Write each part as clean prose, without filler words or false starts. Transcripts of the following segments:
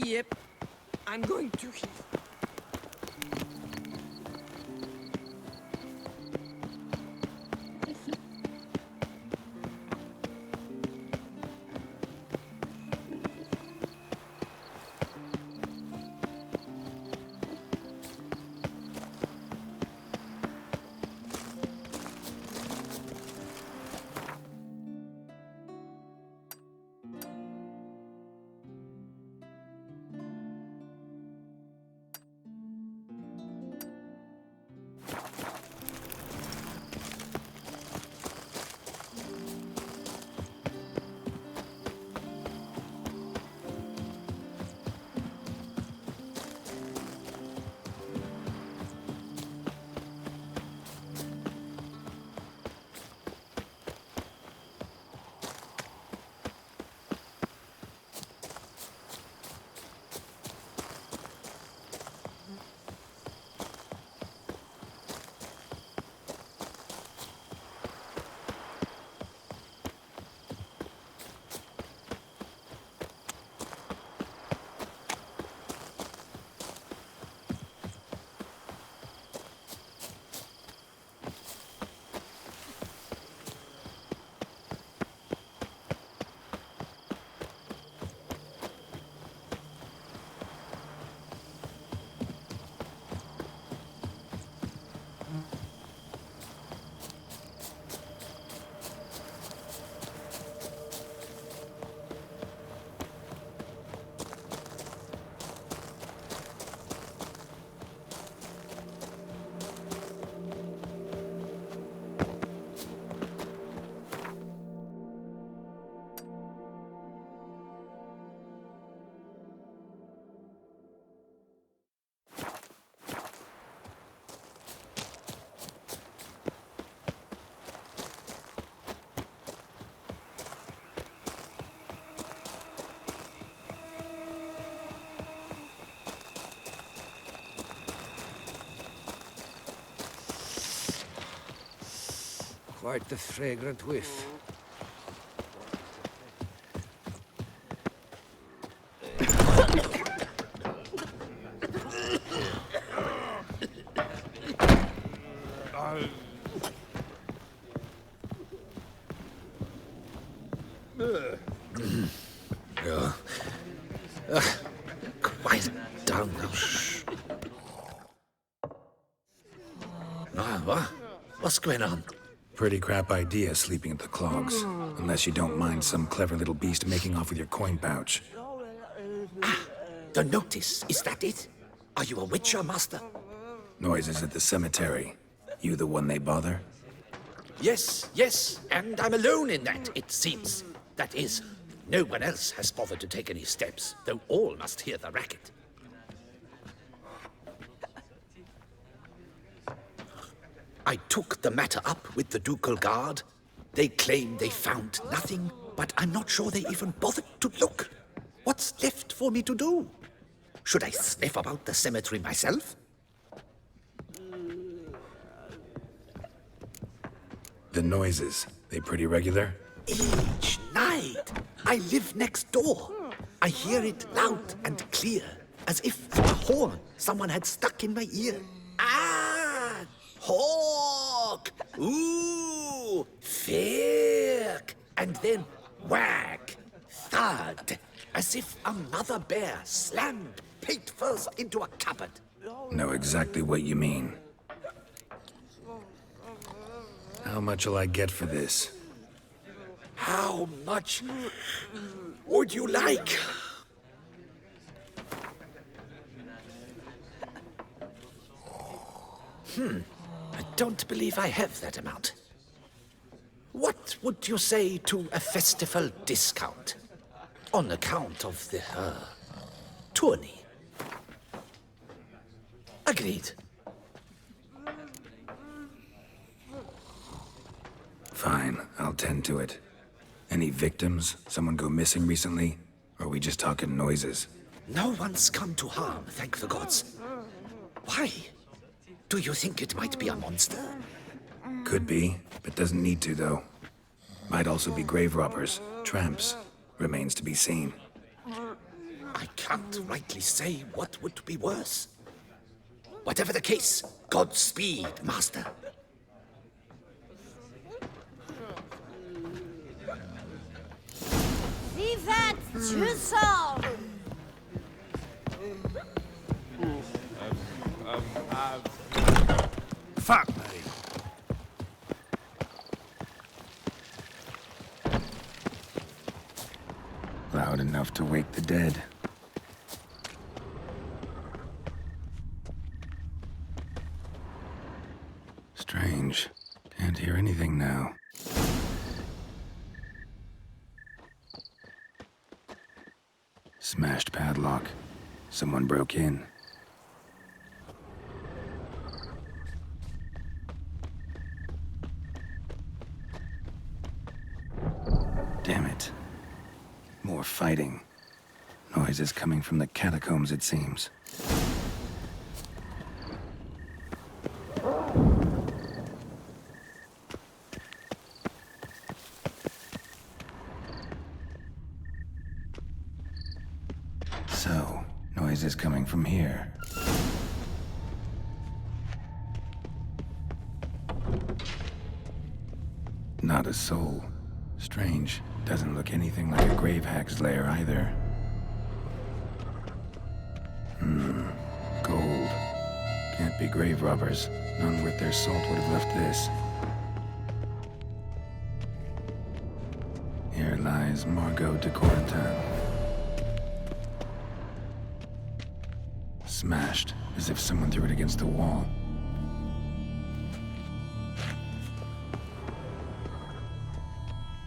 Yep, I'm going to. Quite the fragrant whiff. Quiet down now. Shh. What's going on? Pretty crap idea, sleeping at the clogs. Unless you don't mind some clever little beast making off with your coin pouch. The notice, is that it? Are you a witcher, master? Noises at the cemetery. You the one they bother? Yes, and I'm alone in that, it seems. That is, no one else has bothered to take any steps, though all must hear the racket. I took the matter up with the ducal guard. They claim they found nothing, but I'm not sure they even bothered to look. What's left for me to do? Should I sniff about the cemetery myself? The noises, they pretty regular? Each night. I live next door. I hear it loud and clear, as if a horn someone had stuck in my ear. Ah! Hawk! Ooh! Firk! And then whack! Thud! As if another bear slammed pate first into a cupboard. Know exactly what you mean. How much will I get for this? How much would you like? I don't believe I have that amount. What would you say to a festival discount? On account of the, tourney. Agreed. Fine, I'll tend to it. Any victims? Someone go missing recently? Or are we just talking noises? No one's come to harm, thank the gods. Why? Do you think it might be a monster? Could be, but doesn't need to, though. Might also be grave robbers, tramps. Remains to be seen. I can't rightly say what would be worse. Whatever the case, Godspeed, Master. Vivat Tschüssel! Fuck me. Loud enough to wake the dead. Strange. Can't hear anything now. Smashed padlock. Someone broke in. Damn it. More fighting. Noises coming from the catacombs, it seems. So, noises coming from here. Not a soul. Strange. Doesn't look anything like a grave hag's lair either. Gold. Can't be grave robbers. None worth their salt would have left this. Here lies Margot de Corentin. Smashed, as if someone threw it against the wall.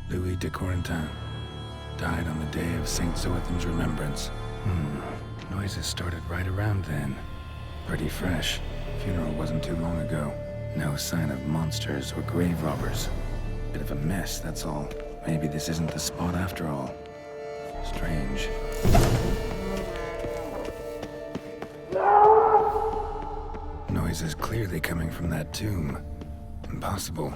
Louis de Corentin died on the day of Saint Zoethan's remembrance. Noises started right around then. Pretty fresh. Funeral wasn't too long ago. No sign of monsters or grave robbers. Bit of a mess, that's all. Maybe this isn't the spot after all. Strange. Noises clearly coming from that tomb. Impossible.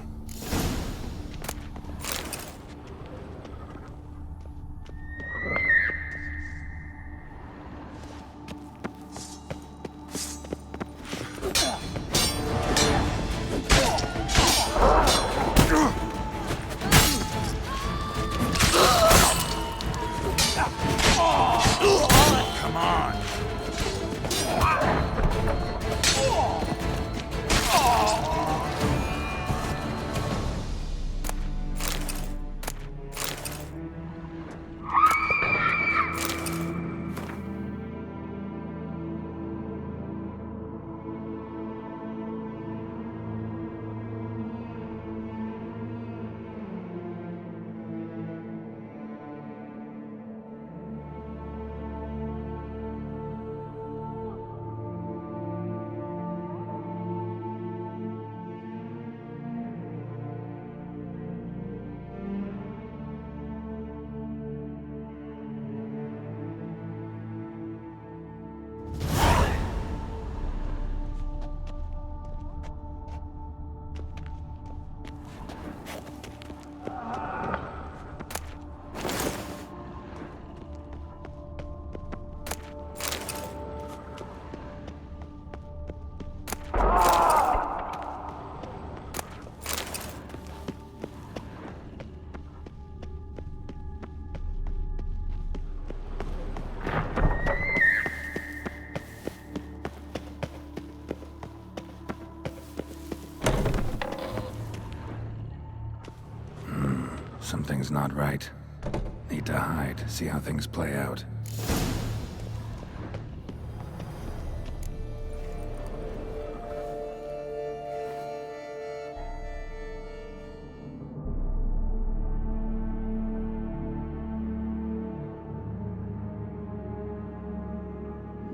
Something's not right. Need to hide, see how things play out.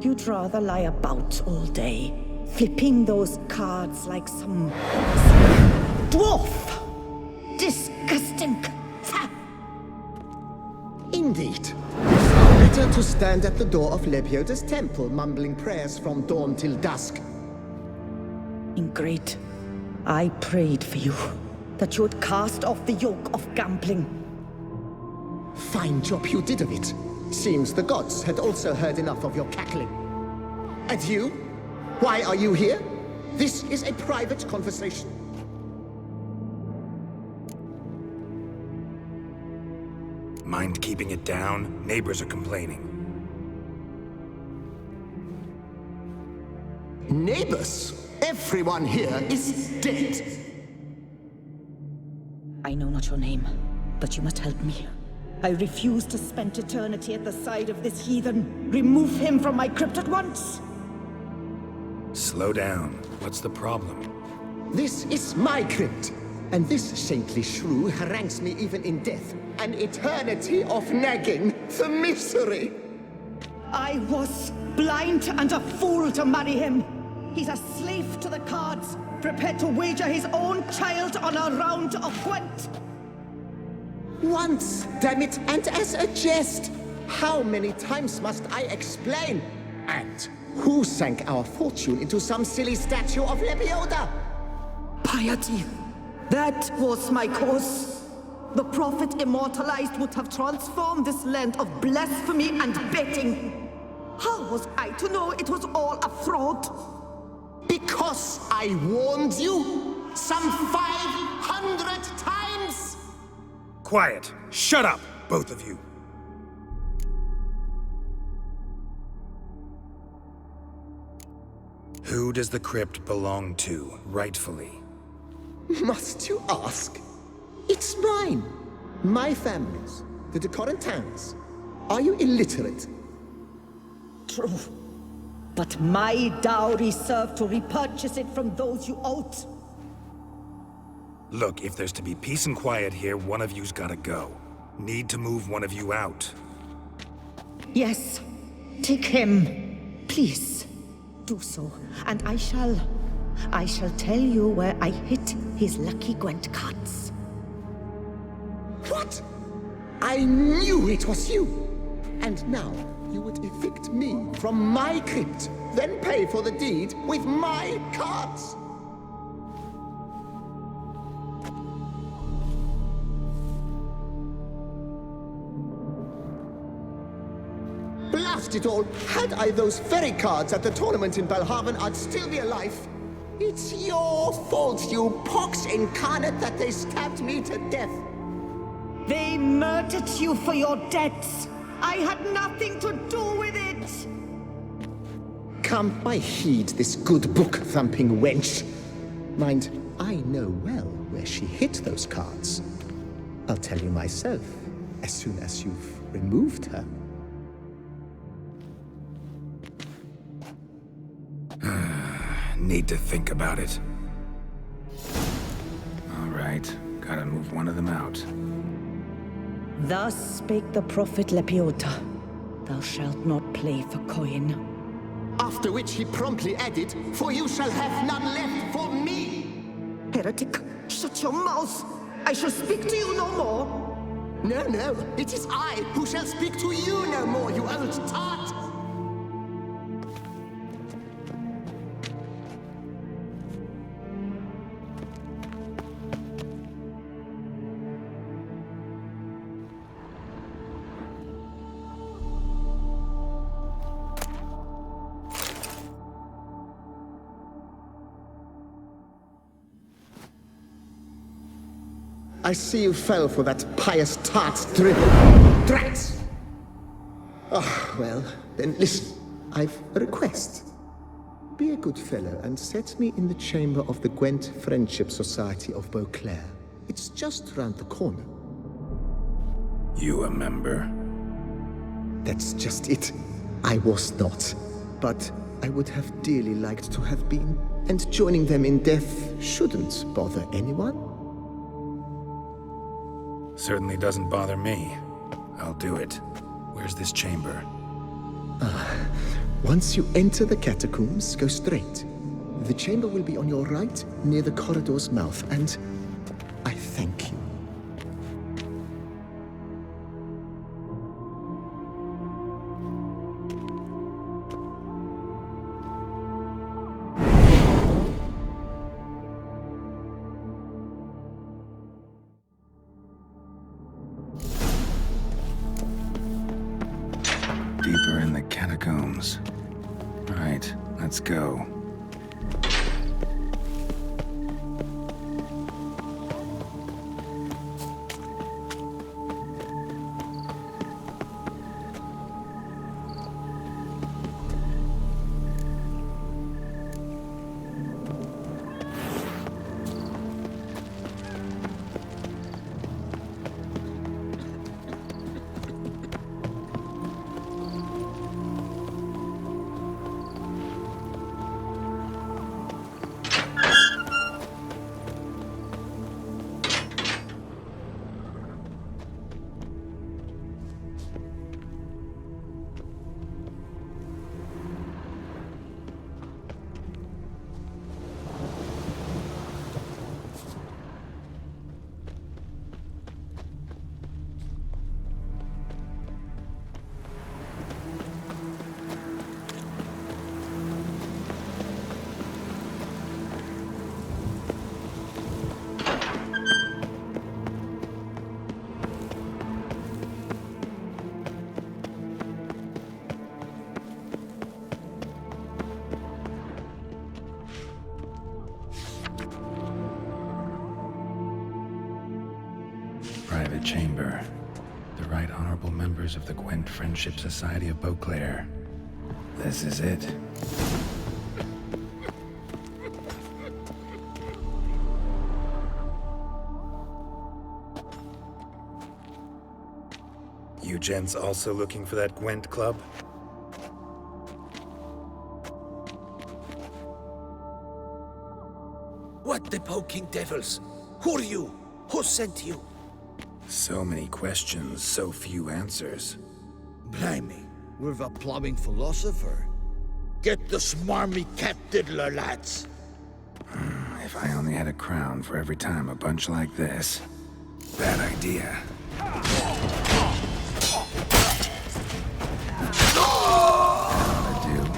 You'd rather lie about all day, flipping those cards like some dwarf. Disgusting. Indeed. Better to stand at the door of Lebioda's temple, mumbling prayers from dawn till dusk. Ingrate, I prayed for you, that you would cast off the yoke of gambling. Fine job you did of it. Seems the gods had also heard enough of your cackling. And you? Why are you here? This is a private conversation. Mind keeping it down? Neighbors are complaining. Neighbors? Everyone here is dead. I know not your name, but you must help me. I refuse to spend eternity at the side of this heathen. Remove him from my crypt at once! Slow down. What's the problem? This is my crypt, and this saintly shrew harangues me even in death. An eternity of nagging, the misery! I was blind and a fool to marry him. He's a slave to the cards, prepared to wager his own child on a round of Gwent. Once, damn it, and as a jest! How many times must I explain? And who sank our fortune into some silly statue of Lebioda? Piety. That was my cause. The prophet immortalized would have transformed this land of blasphemy and betting. How was I to know it was all a fraud? Because I warned you some 500 times! Quiet! Shut up, both of you! Who does the crypt belong to, rightfully? Must you ask? It's mine. My family's. The de Corentins. Are you illiterate? True. But my dowry served to repurchase it from those you owed. Look, if there's to be peace and quiet here, one of you's gotta go. Need to move one of you out. Yes. Take him. Please. Do so. And I shall tell you where I hid his lucky Gwent cards. What? I knew it was you! And now you would evict me from my crypt, then pay for the deed with my cards! Blast it all! Had I those very cards at the tournament in Belhaven, I'd still be alive. It's your fault, you pox incarnate, that they stabbed me to death. They murdered you for your debts. I had nothing to do with it. Come, I heed this good book-thumping wench. Mind, I know well where she hid those cards. I'll tell you myself, as soon as you've removed her. Need to think about it. All right, gotta move one of them out. Thus spake the prophet Lepiota. Thou shalt not play for coin. After which he promptly added, "For you shall have none left for me!" Heretic, shut your mouth! I shall speak to you no more! No, no, it is I who shall speak to you no more, you old tart! I see you fell for that pious tart's dribble. Drats! Ah, well, then listen. I've a request. Be a good fellow and set me in the chamber of the Gwent Friendship Society of Beauclair. It's just round the corner. You a member? That's just it. I was not. But I would have dearly liked to have been. And joining them in death shouldn't bother anyone. Certainly doesn't bother me. I'll do it. Where's this chamber? Once you enter the catacombs, go straight. The chamber will be on your right, near the corridor's mouth, and I thank you. catacombs. Right, let's go. Private chamber. The Right Honorable members of the Gwent Friendship Society of Beauclair. This is it. You gents also looking for that Gwent club? What the poking devils? Who are you? Who sent you? So many questions, so few answers. Blimey, we're a plumbing philosopher. Get the smarmy cat diddler, lads. If I only had a crown for every time a bunch like this. Bad idea. Ought to do.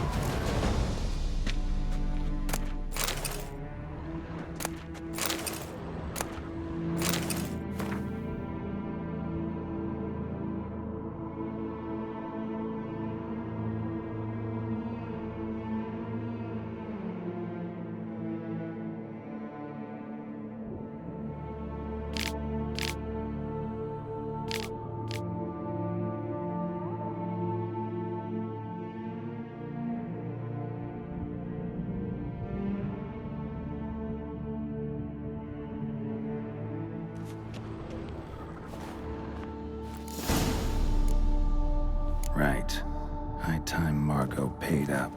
Right. High time Margot paid up.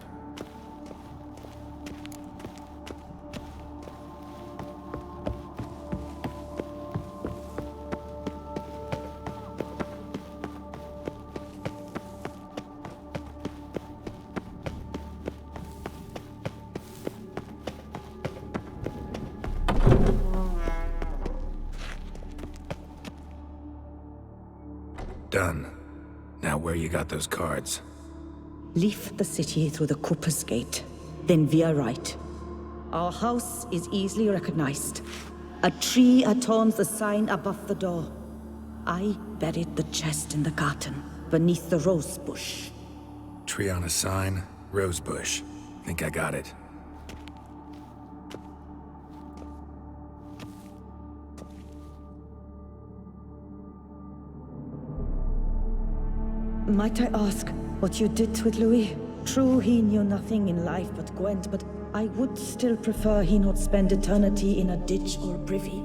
Done. Now where you got those cards? Leave the city through the Cooper's Gate, then veer right. Our house is easily recognized. A tree adorns the sign above the door. I buried the chest in the garden, beneath the rose bush. Tree on a sign, rose bush. Think I got it. Might I ask what you did with Louis? True, he knew nothing in life but Gwent, but I would still prefer he not spend eternity in a ditch or privy.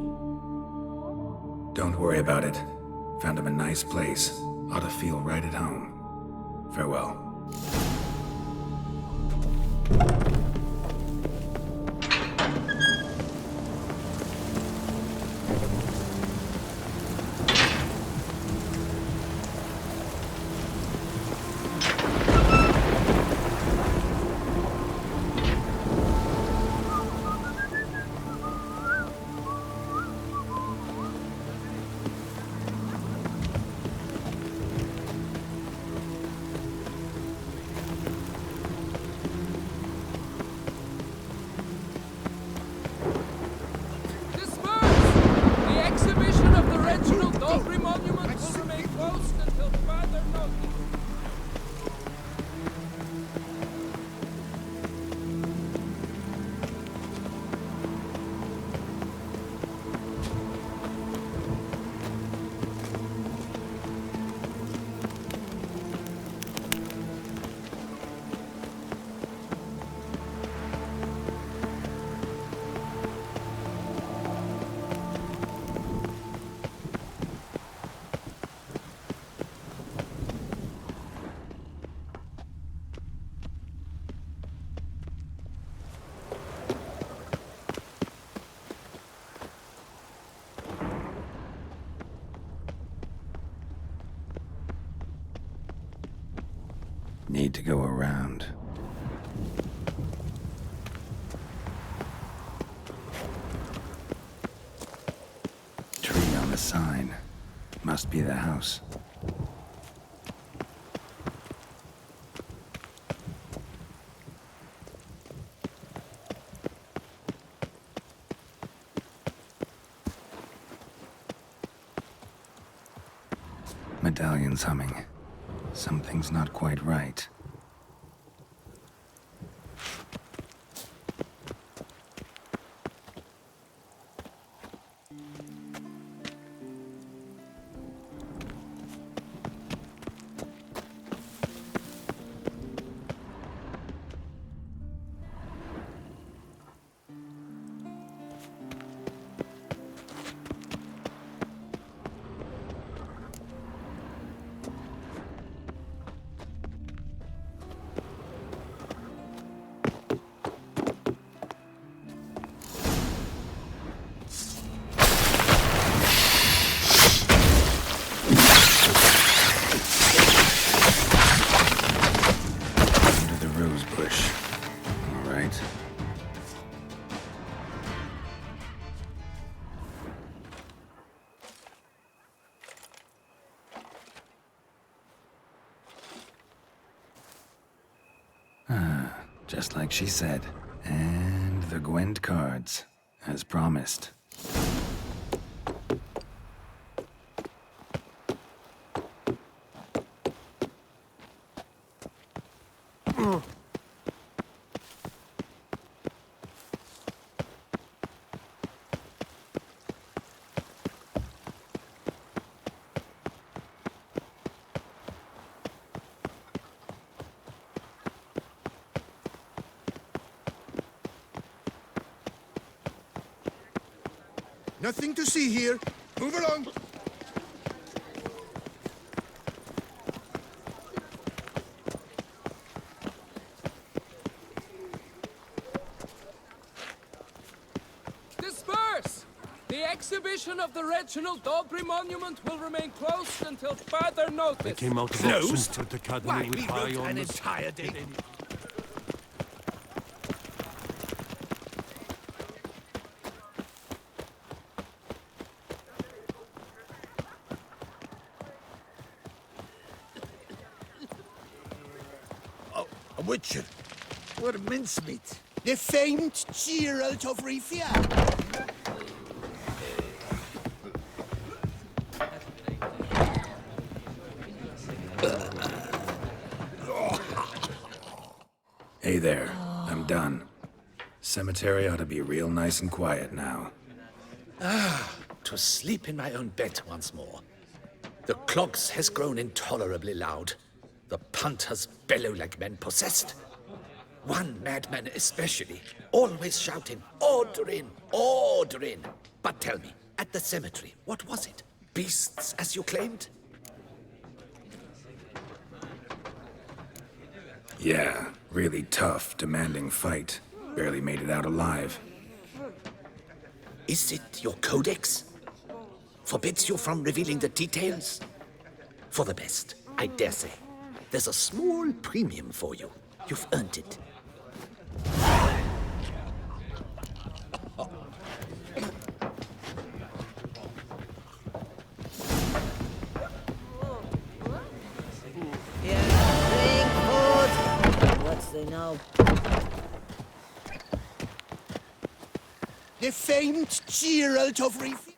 Don't worry about it. Found him a nice place. Ought to feel right at home. Farewell. Need to go around. Tree on the sign. Must be the house. Medallion's humming. Something's not quite right. Just like she said. And the Gwent cards, as promised. Nothing to see here. Move along. Disperse! The exhibition of the regional Dobry monument will remain closed until further notice. They came out of Closed? Oxford Academy Why, with we high wrote an honours. entire day. A witcher. What a mincemeat. The famed Geralt of Rivia. Hey there, I'm done. Cemetery ought to be real nice and quiet now. To sleep in my own bed once more. The clogs has grown intolerably loud. The punters bellow like men possessed. One madman especially, always shouting, "Order in! Order in!" But tell me, at the cemetery, what was it? Beasts, as you claimed? Yeah, really tough, demanding fight. Barely made it out alive. Is it your codex? Forbids you from revealing the details? For the best, I dare say. There's a small premium for you. You've earned it. What's they know? The famed Geralt of Rivia.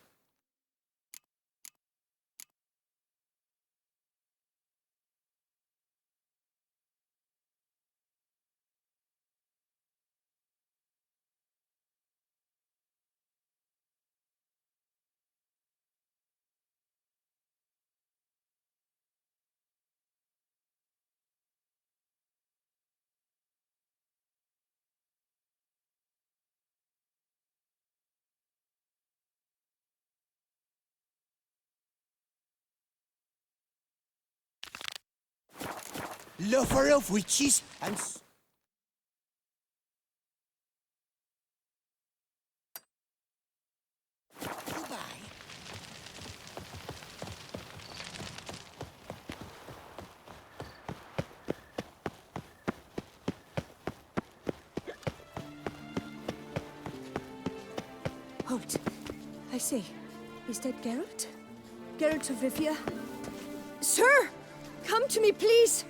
Lover of witches and... Goodbye. say? Is that Geralt? Geralt of Rivia? Sir! Come to me, please!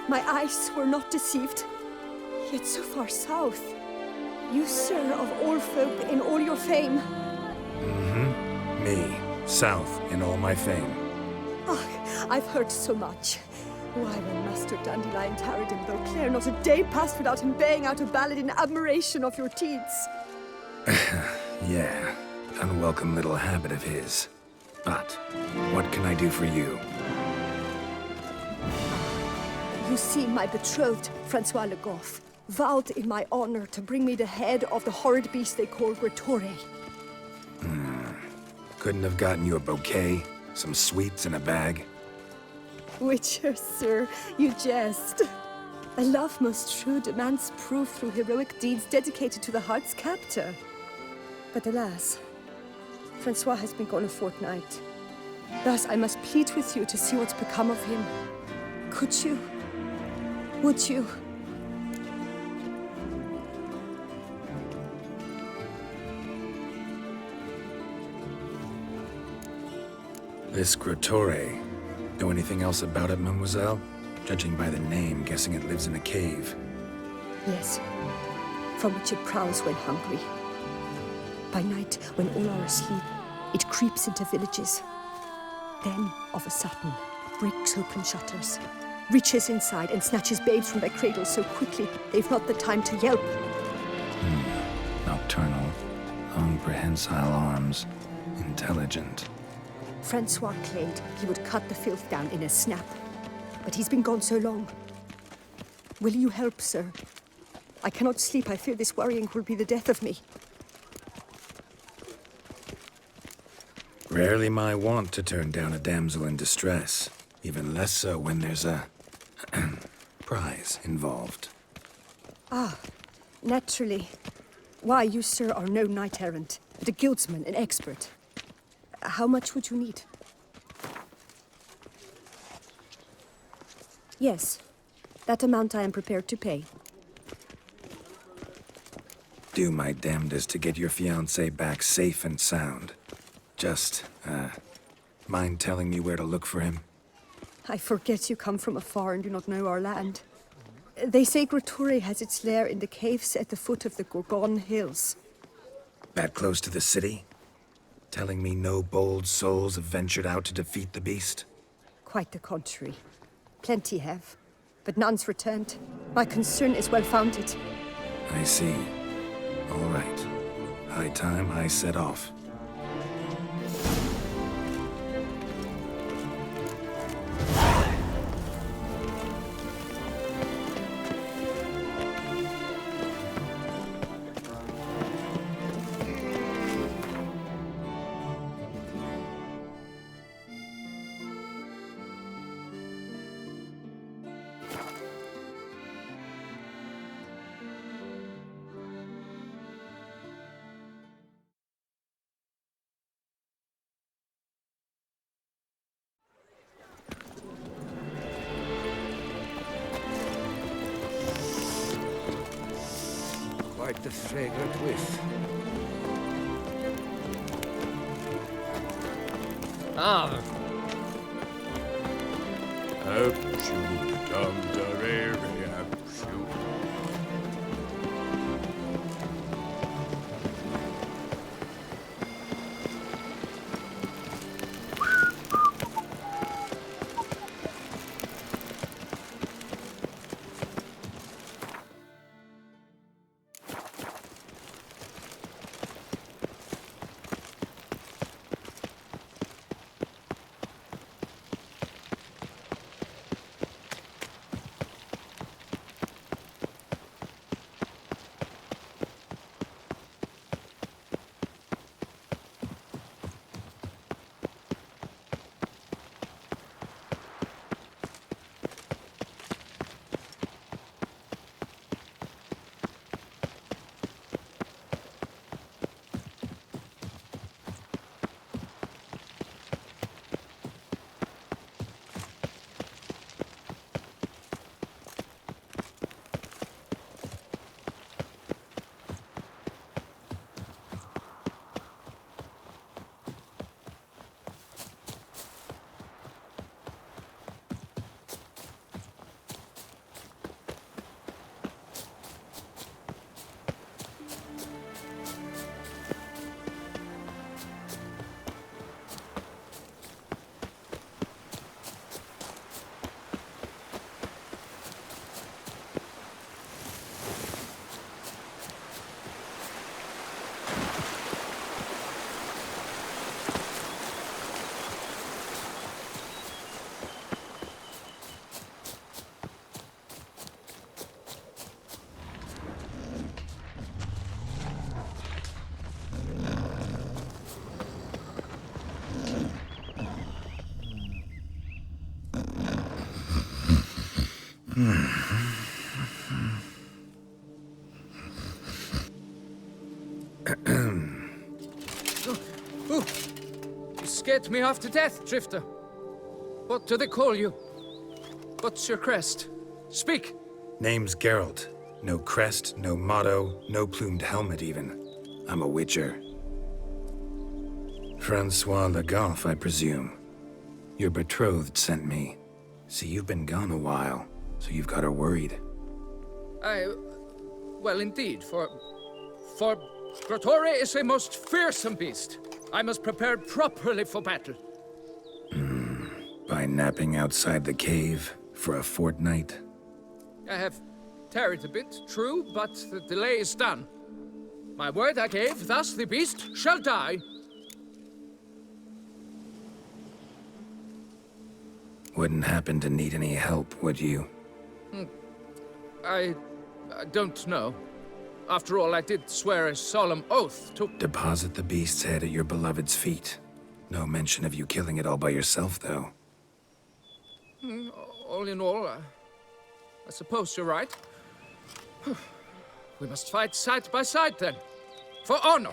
My eyes were not deceived. Yet so far south. You, sir, of all folk in all your fame. Me, south in all my fame. Oh, I've heard so much. Why, when Master Dandelion tarried in Beauclair, not a day passed without him baying out a ballad in admiration of your deeds. Yeah, unwelcome little habit of his. But what can I do for you? You see, my betrothed, Francois Le Goff, vowed in my honor to bring me the head of the horrid beast they call Gretore. Couldn't have gotten you a bouquet, some sweets in a bag? Witcher, sir, you jest. A love most true demands proof through heroic deeds dedicated to the heart's captor. But alas, Francois has been gone a fortnight. Thus I must plead with you to see what's become of him. Could you? Would you? This Gretore. Know anything else about it, mademoiselle? Judging by the name, guessing it lives in a cave. Yes, from which it prowls when hungry. By night, when all are asleep, it creeps into villages. Then, of a sudden, breaks open shutters, reaches inside and snatches babes from their cradles so quickly they've not the time to yelp. Nocturnal, long prehensile arms, intelligent. Francois claimed he would cut the filth down in a snap, but he's been gone so long. Will you help, sir? I cannot sleep. I fear this worrying will be the death of me. Rarely my wont to turn down a damsel in distress. Even less so when there's a prize involved. Ah, naturally. Why, you, sir, are no knight-errant, but a guildsman, an expert. How much would you need? Yes, that amount I am prepared to pay. Do my damnedest to get your fiancé back safe and sound. Just, mind telling me where to look for him? I forget you come from afar and do not know our land. They say Gretore has its lair in the caves at the foot of the Gorgon Hills. That close to the city? Telling me no bold souls have ventured out to defeat the beast? Quite the contrary. Plenty have, but none's returned. My concern is well-founded. I see. All right. High time I set off. Quite the fragrant whiff. Ah. Absolute dunderary, absolute. Ooh, you scared me half to death, Drifter. What do they call you? What's your crest? Speak! Name's Geralt. No crest, no motto, no plumed helmet even. I'm a witcher. Francois Le Goff, I presume. Your betrothed sent me. See, you've been gone a while, so you've got her worried. Well, indeed, for Grotore is a most fearsome beast. I must prepare properly for battle. By napping outside the cave for a fortnight? I have tarried a bit, true, but the delay is done. My word I gave, thus the beast shall die. Wouldn't happen to need any help, would you? I don't know. After all, I did swear a solemn oath to... Deposit the beast's head at your beloved's feet. No mention of you killing it all by yourself, though. All in all, I suppose you're right. We must fight side by side, then. For honor!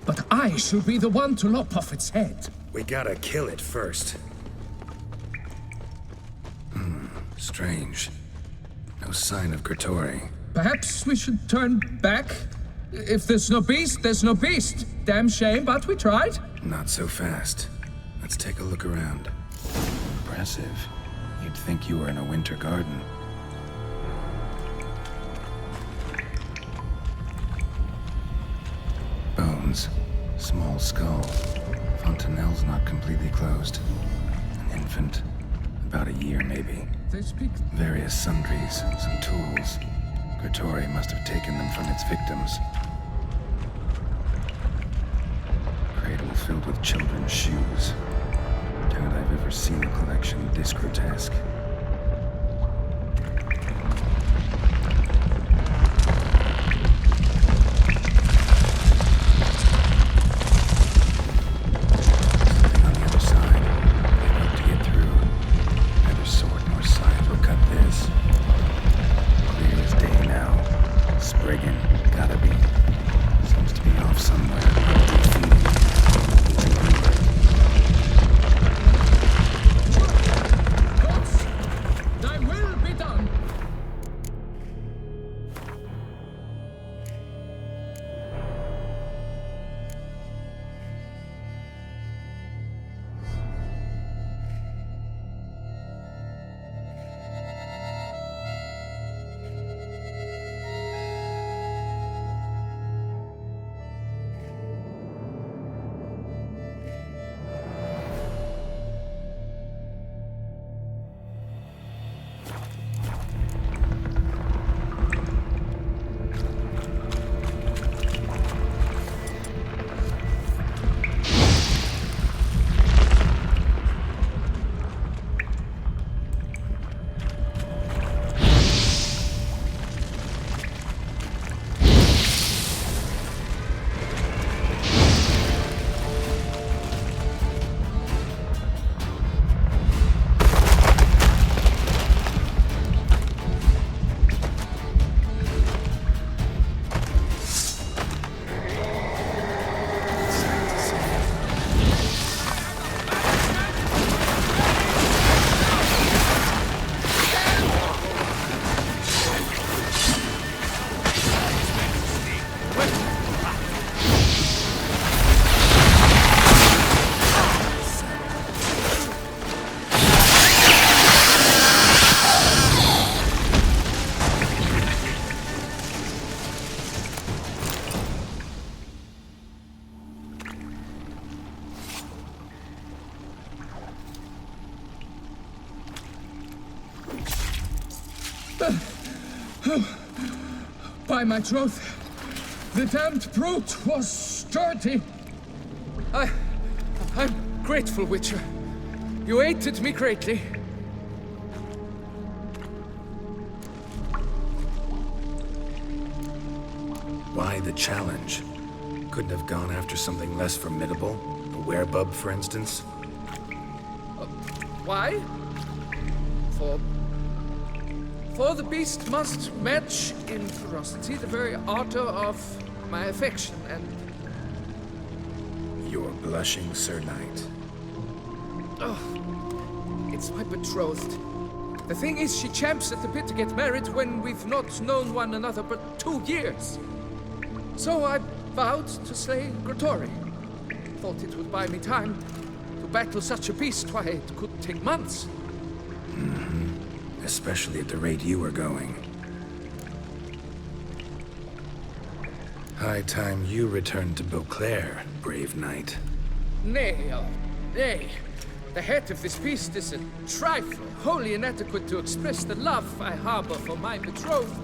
But I shall be the one to lop off its head. We gotta kill it first. Strange. No sign of Grotore. Perhaps we should turn back? If there's no beast, there's no beast. Damn shame, but we tried. Not so fast. Let's take a look around. Impressive. You'd think you were in a winter garden. Bones. Small skull. Fontanelle's not completely closed. An infant. About a year, maybe. They speak... Various sundries, some tools. Grotore must have taken them from its victims. Cradle filled with children's shoes. Doubt I've ever seen a collection this grotesque. Something on the other side. They hope to get through. Neither sword nor scythe will cut this. Clear as day now. Spriggan, gotta be. Seems to be off somewhere. Thy will be done. by my troth, the damned brute was sturdy. I'm grateful, Witcher. You aided me greatly. Why the challenge? Couldn't have gone after something less formidable? A werebub, for instance? Why? For the beast must match in ferocity the very ardor of my affection, and... You're blushing, Sir Knight. Oh, it's my betrothed. The thing is, she champs at the bit to get married when we've not known one another but 2 years. So I vowed to slay Gratory. Thought it would buy me time. To battle such a beast, why, it could take months. Especially at the rate you were going. High time you returned to Beauclair, brave knight. Nay, oh, nay. The head of this beast is a trifle, wholly inadequate to express the love I harbor for my betrothed.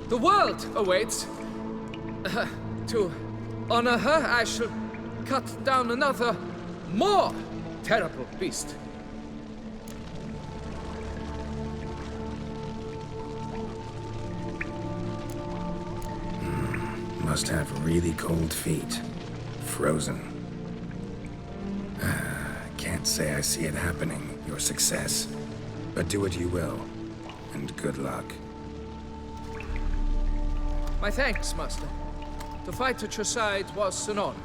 The world awaits. To honor her, I shall cut down another, more terrible beast. Must have really cold feet. Frozen. Can't say I see it happening, your success. But do what you will, and good luck. My thanks, Master. To fight at your side was an honor.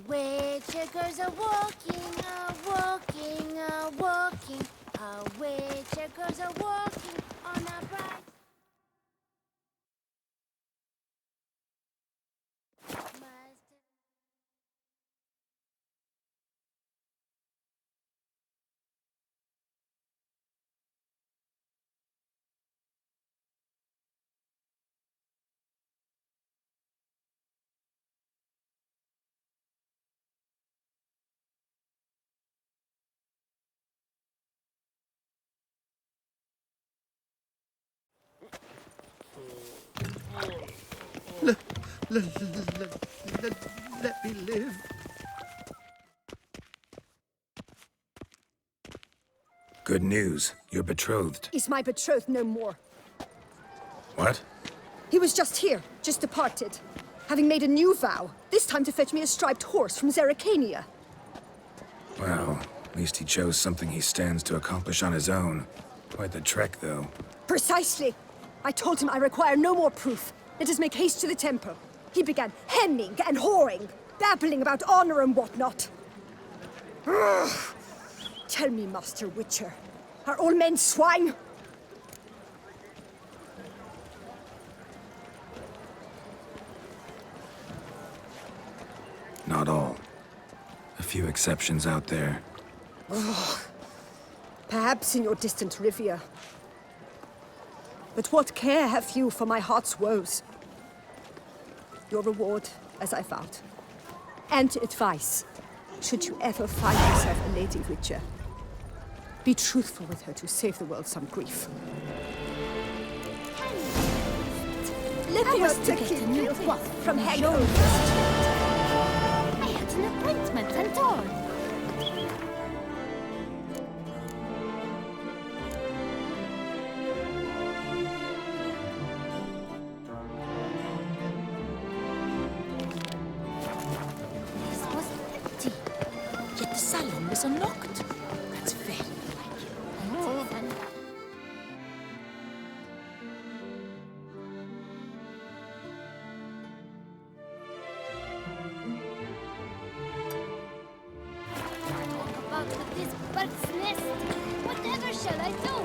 Witchers are walking, walking, walking. Witchers are walking on a bright. Let me live. Good news. You're betrothed. Is my betrothed no more? What? He was just here, just departed. Having made a new vow, this time to fetch me a striped horse from Zerrikania. Well, at least he chose something he stands to accomplish on his own. Quite the trek, though. Precisely. I told him I require no more proof. Let us make haste to the temple. He began hemming and hawing, babbling about honor and whatnot. Ugh. Tell me, Master Witcher, are all men swine? Not all. A few exceptions out there. Ugh. Perhaps in your distant Rivia. But what care have you for my heart's woes? Your reward, as I found. And advice, should you ever find yourself a lady witcher. Be truthful with her to save the world some grief. Let me was not to keep get a new you cloth from from hanging. I had an appointment and all. This was empty, yet the salon was unlocked. That's very like it. About with this bird's nest. Whatever shall I do?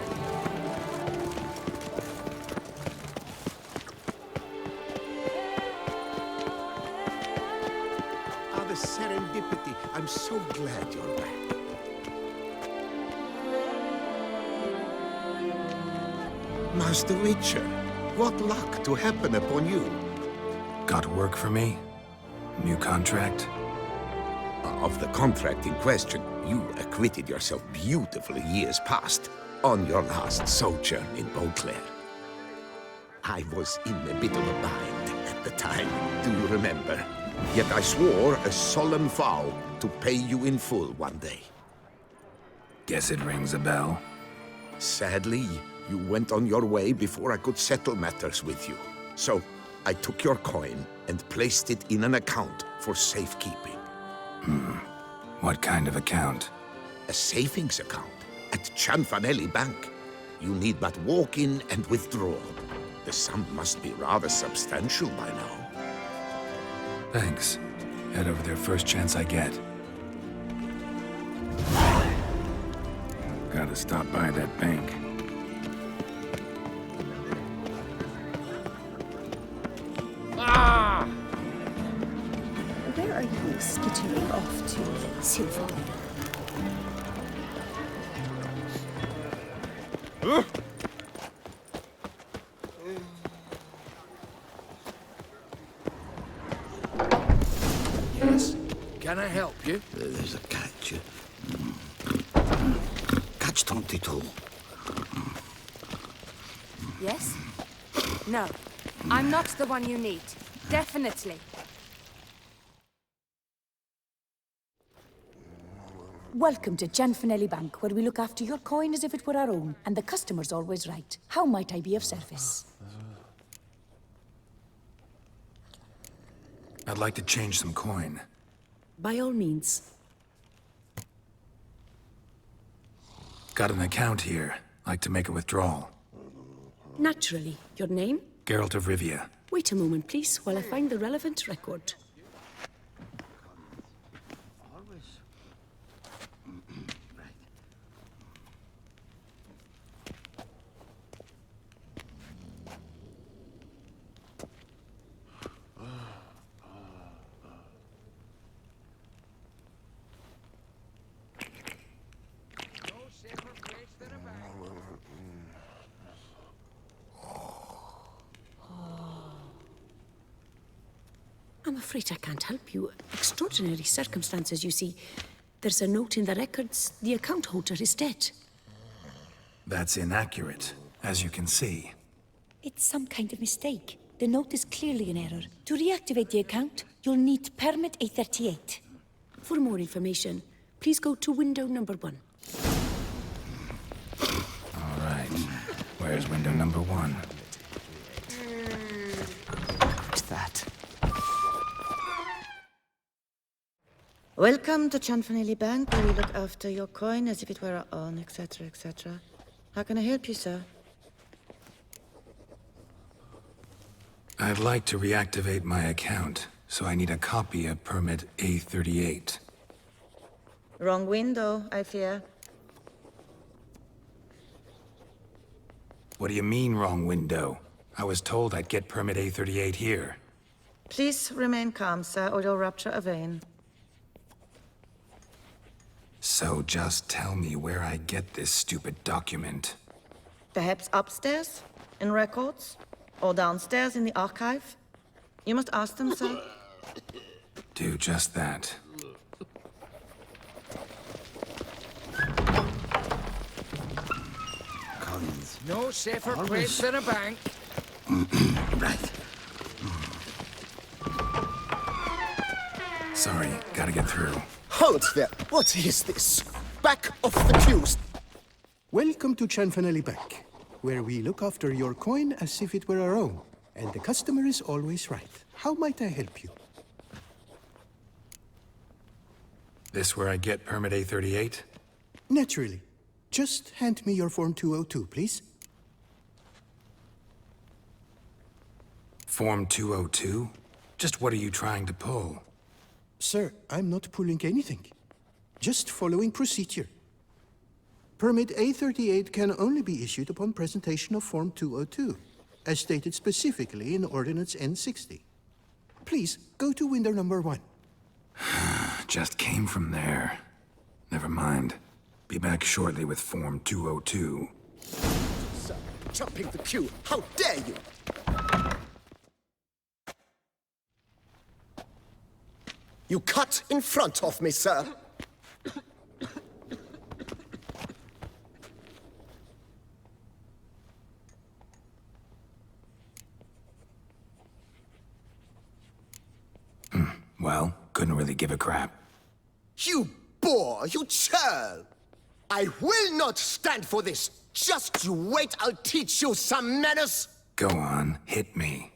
Ah, the serendipity. I'm so glad you're back. Master Witcher, what luck to happen upon you. Got work for me? New contract? Of the contract in question, you acquitted yourself beautifully years past on your last sojourn in Beauclair. I was in a bit of a bind at the time, do you remember? Yet I swore a solemn vow to pay you in full one day. Guess it rings a bell. Sadly, you went on your way before I could settle matters with you. So I took your coin and placed it in an account for safekeeping. What kind of account? A savings account at Cianfanelli Bank. You need but walk in and withdraw. The sum must be rather substantial by now. Thanks. Head over there first chance I get. Gotta stop by that bank. Ah! Where are you skittering off to, Silver? Yes. Can I help you? There's a catch. Catch 22. Yes? No. I'm not the one you need. Definitely. Welcome to Cianfanelli Bank, where we look after your coin as if it were our own, and the customer's always right. How might I be of service? I'd like to change some coin. By all means. Got an account here. Like to make a withdrawal. Naturally. Your name? Geralt of Rivia. Wait a moment, please, while I find the relevant record. I'm afraid I can't help you. Extraordinary circumstances, you see. There's a note in the records. The account holder is dead. That's inaccurate, as you can see. It's some kind of mistake. The note is clearly an error. To reactivate the account, you'll need permit A38. For more information, please go to window number 1. All right. Where's window number 1? What's that? Welcome to Cianfanelli Bank, where we look after your coin as if it were our own, etc., etc. How can I help you, sir? I'd like to reactivate my account, so I need a copy of permit A38. Wrong window, I fear. What do you mean, wrong window? I was told I'd get permit A38 here. Please remain calm, sir, or you'll rupture a vein. So just tell me where I get this stupid document. Perhaps upstairs? In records? Or downstairs in the archive? You must ask them, sir. Do just that. Collins. No safer place than a bank. Right. Sorry, gotta get through. Hold there. What is this? Back off the queues. Welcome to Chanfanelli Bank, where we look after your coin as if it were our own, and the customer is always right. How might I help you? This where I get permit A38? Naturally. Just hand me your Form 202, please. Form 202? Just what are you trying to pull? Sir, I'm not pulling anything. Just following procedure. Permit A38 can only be issued upon presentation of Form 202, as stated specifically in Ordinance N60. Please, go to window number 1. Just came from there. Never mind. Be back shortly with Form 202. Sir, jumping the queue. How dare you? You cut in front of me, sir. Well, couldn't really give a crap. You boor, you churl! I will not stand for this. Just you wait, I'll teach you some manners. Go on, hit me.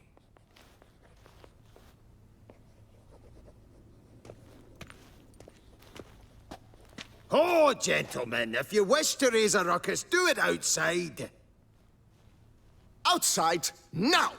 Oh, gentlemen, if you wish to raise a ruckus, do it outside. Outside, now!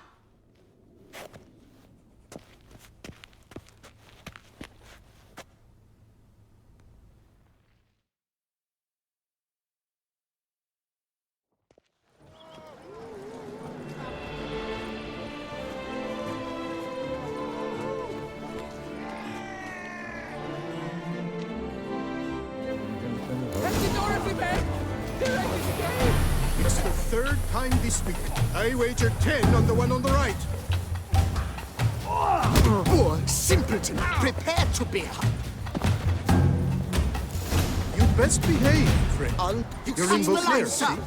It's the third time this week. I wagered 10 on the one on the right. Poor simpleton, prepare to bear. You'd best behave, friend. You You're in cut the both line, there, sir.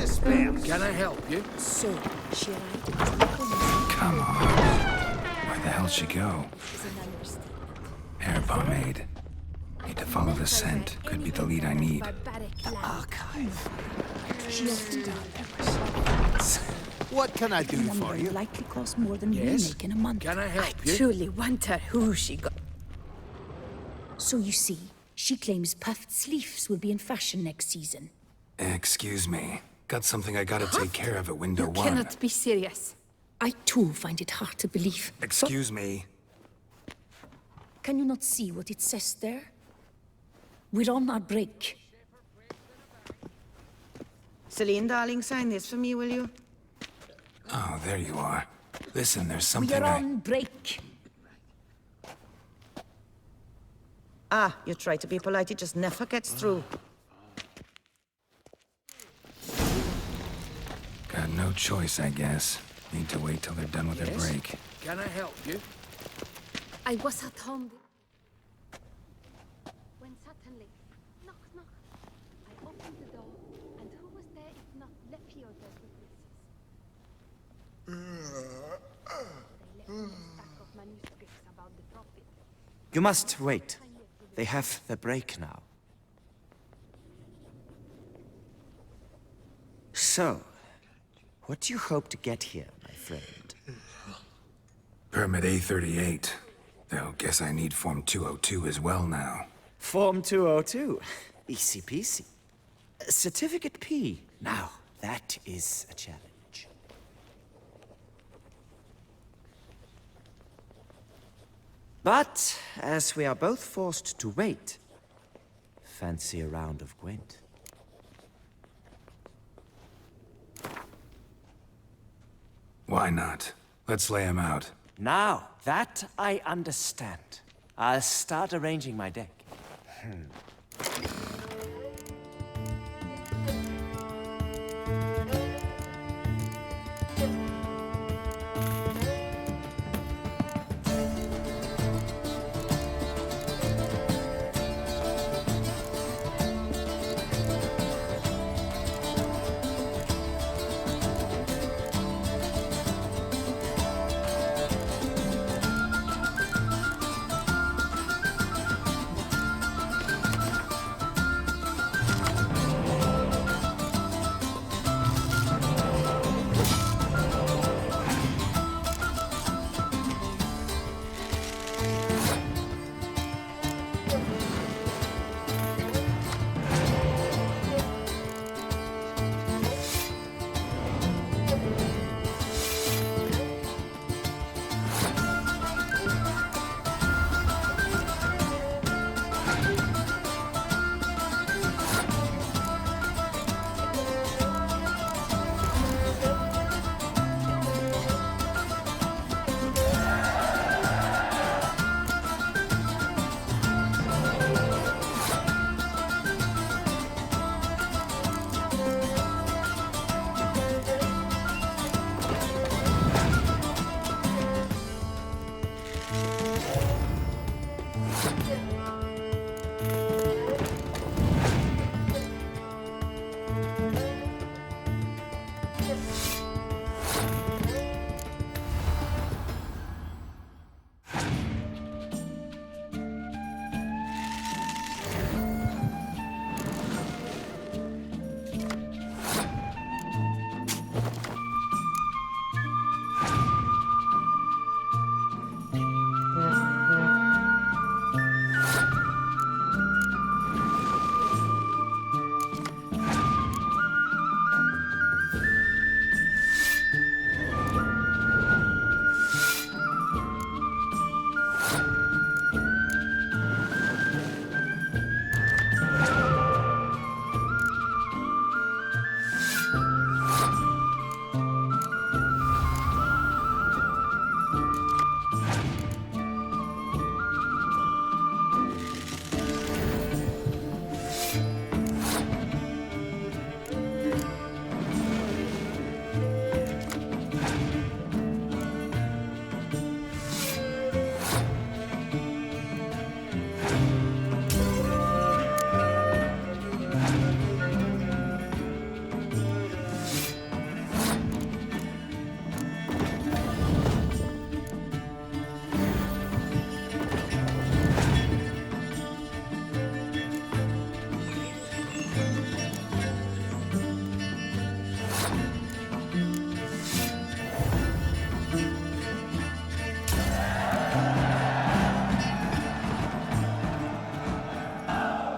see? Can I help you? So, she arrived. Come on. Where the hell'd she go? Air pomade. Need to follow the scent. Could be the lead I need. The archive. What can I do for you? Likely cost more than we Yes? make in a month. Can I help I you? truly wonder who she got. So you see, she claims puffed sleeves will be in fashion next season. Excuse me. Got something I gotta take care of at window 1. Cannot be serious. I too find it hard to believe. Excuse me. Can you not see what it says there? We're on our break. Celine, darling, sign this for me, will you? Oh, there you are. Listen, there's We something are on break. Ah, you try to be polite, it just never gets through. Got no choice, I guess. Need to wait till they're done with their break. Can I help you? I was at home When suddenly, knock, knock. I opened the door, and who was there if not Lepiot the witnesses? They left me a stack of manuscripts about the prophet. You must wait. They have the break now. So, what do you hope to get here, my friend? Permit A38. Though, guess I need Form 202 as well now. Form 202. Easy peasy. Certificate P. Now, that is a challenge. But, as we are both forced to wait, fancy a round of Gwent. Why not? Let's lay him out. Now, that I understand. I'll start arranging my deck.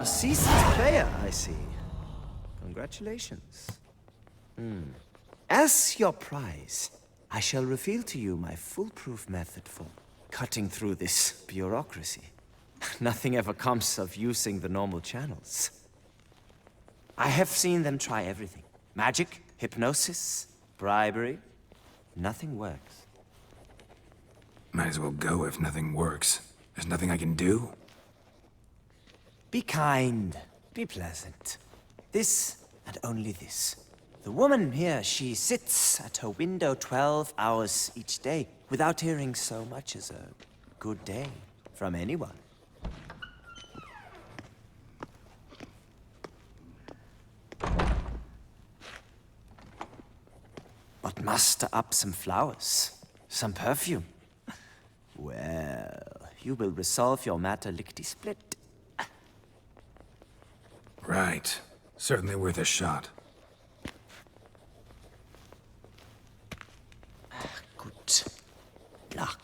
A seasoned player, I see. Congratulations. As your prize, I shall reveal to you my foolproof method for cutting through this bureaucracy. Nothing ever comes of using the normal channels. I have seen them try everything. Magic, hypnosis, bribery. Nothing works. Might as well go if nothing works. There's nothing I can do. Be kind. Be pleasant. This and only this. The woman here, she sits at her window 12 hours each day without hearing so much as a good day from anyone. But muster up some flowers, some perfume. Well, you will resolve your matter lickety-split. Right. Certainly worth a shot. Good luck.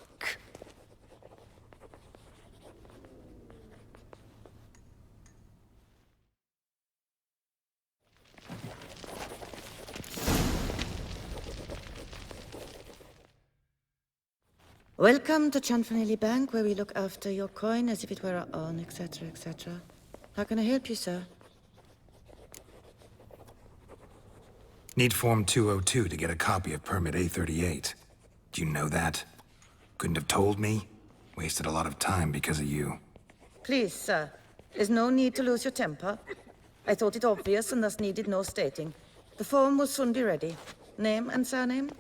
Welcome to Chanfanelli Bank, where we look after your coin as if it were our own, etc., etc. How can I help you, sir? Need Form 202 to get a copy of Permit A38. Do you know that? Couldn't have told me? Wasted a lot of time because of you. Please, sir. There's no need to lose your temper. I thought it obvious and thus needed no stating. The form will soon be ready. Name and surname?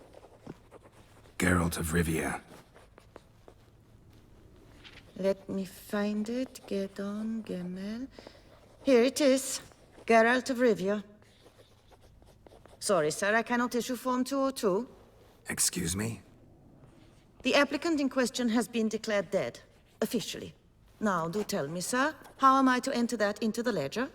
Geralt of Rivia. Let me find it. Gedon, Gemel. Here it is. Geralt of Rivia. Sorry, sir, I cannot issue Form 202. Excuse me? The applicant in question has been declared dead, officially. Now, do tell me, sir, how am I to enter that into the ledger?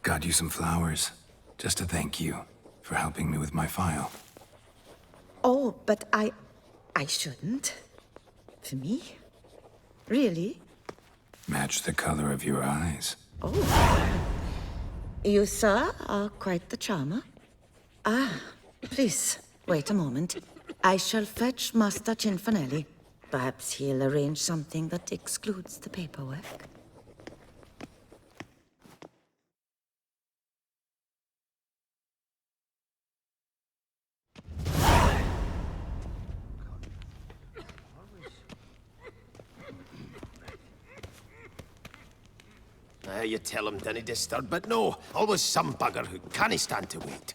Got you some flowers, just to thank you for helping me with my file. Oh, but I shouldn't. For me? Really? Match the color of your eyes. Oh. You, sir, are quite the charmer. Ah, please, wait a moment. I shall fetch Master Cinfanelli. Perhaps he'll arrange something that excludes the paperwork. You tell him dinna disturb, but no, always some bugger who can't stand to wait.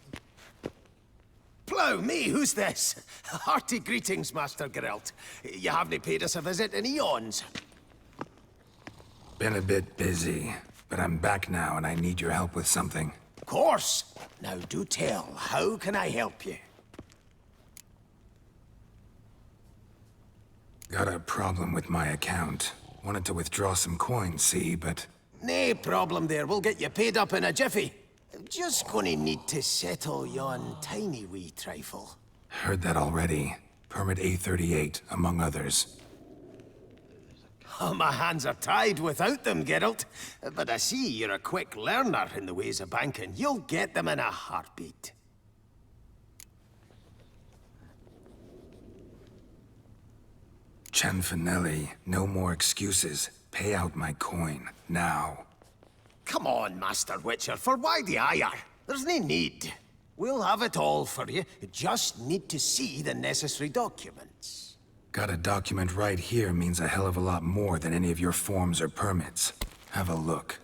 Plough me, who's this? Hearty greetings, Master Geralt. You haven't paid us a visit in eons. Been a bit busy, but I'm back now and I need your help with something. Of course. Now do tell, how can I help you? Got a problem with my account. Wanted to withdraw some coins, see, but... No problem there, we'll get you paid up in a jiffy. Just gonna need to settle yon tiny wee trifle. Heard that already. Permit A38, among others. Oh, my hands are tied without them, Geralt. But I see you're a quick learner in the ways of banking. You'll get them in a heartbeat. Cianfanelli, no more excuses. Pay out my coin, now. Come on, Master Witcher, for why the ire? There's no need. We'll have it all for you. You just need to see the necessary documents. Got a document right here means a hell of a lot more than any of your forms or permits. Have a look.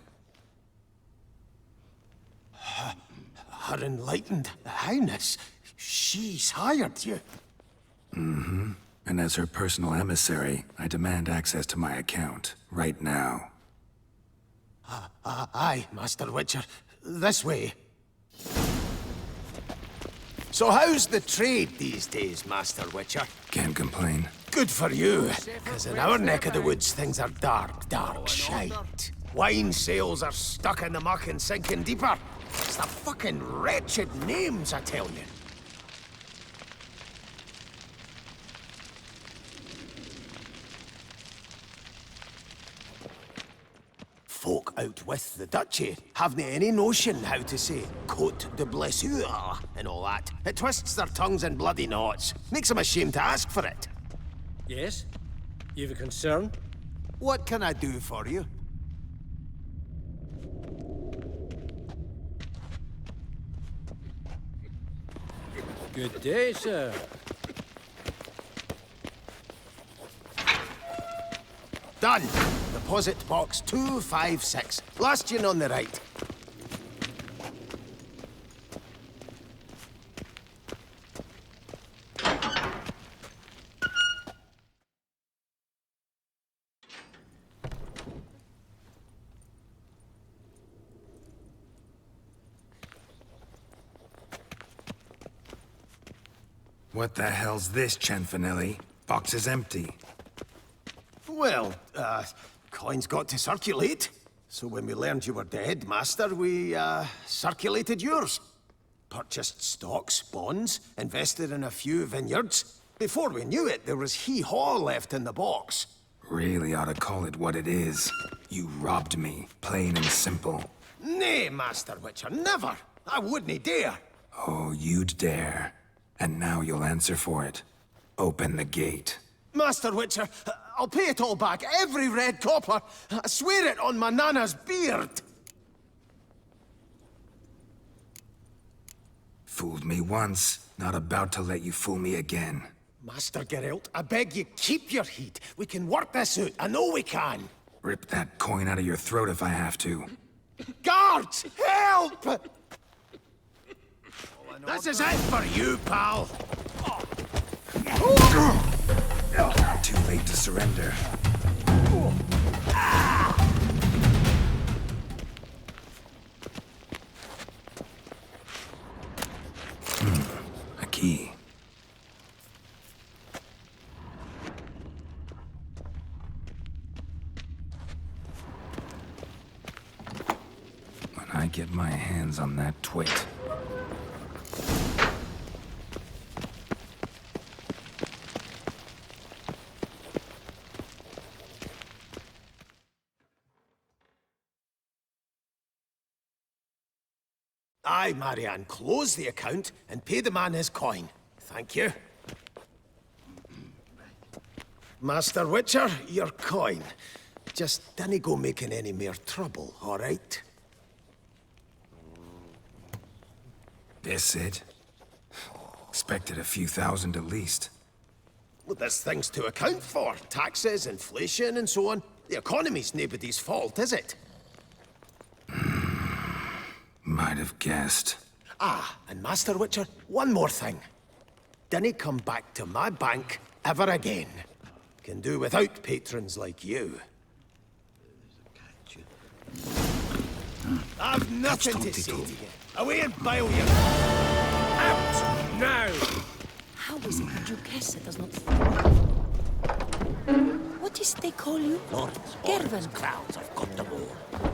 Her enlightened highness, she's hired you. Mm-hmm. And as her personal emissary, I demand access to my account, right now. Aye, Master Witcher. This way. So how's the trade these days, Master Witcher? Can't complain. Good for you, because in our neck of the woods, things are dark, dark shite. Wine sales are stuck in the muck and sinking deeper. It's the fucking wretched names, I tell you. Folk out with the duchy haven't any notion how to say Côte de Blessure and all that. It twists their tongues in bloody knots. Makes them ashamed to ask for it. Yes? You've a concern? What can I do for you? Good day, sir. Done. Deposit box 256. Last one on the right. What the hell's this, Cianfanelli? Box is empty. Well, coins got to circulate. So when we learned you were dead, Master, we, circulated yours. Purchased stocks, bonds, invested in a few vineyards. Before we knew it, there was hee-haw left in the box. Really ought to call it what it is. You robbed me, plain and simple. Nay, Master Witcher, never! I wouldn't dare! Oh, you'd dare. And now you'll answer for it. Open the gate. Master Witcher, I'll pay it all back, every red copper. I swear it on my nana's beard. Fooled me once, not about to let you fool me again. Master Geralt, I beg you, keep your heat. We can work this out, I know we can. Rip that coin out of your throat if I have to. Guards, help! This is it for you, pal. Too late to surrender. A key. When I get my hands on that twit. Aye, Marianne, close the account and pay the man his coin. Thank you. Master Witcher, your coin. Just dinna go making any more trouble, all right? This it? Expected a few thousand at least. Well, there's things to account for. Taxes, inflation, and so on. The economy's nobody's fault, is it? Might have guessed. Ah, and Master Witcher, one more thing. Dinna come back to my bank ever again. Can do without patrons like you. I've nothing to say to you. Away and bail you. Out now! How is it the Duchessa does not... What is they call you? Lawrence, Gervin. crowds have got them all.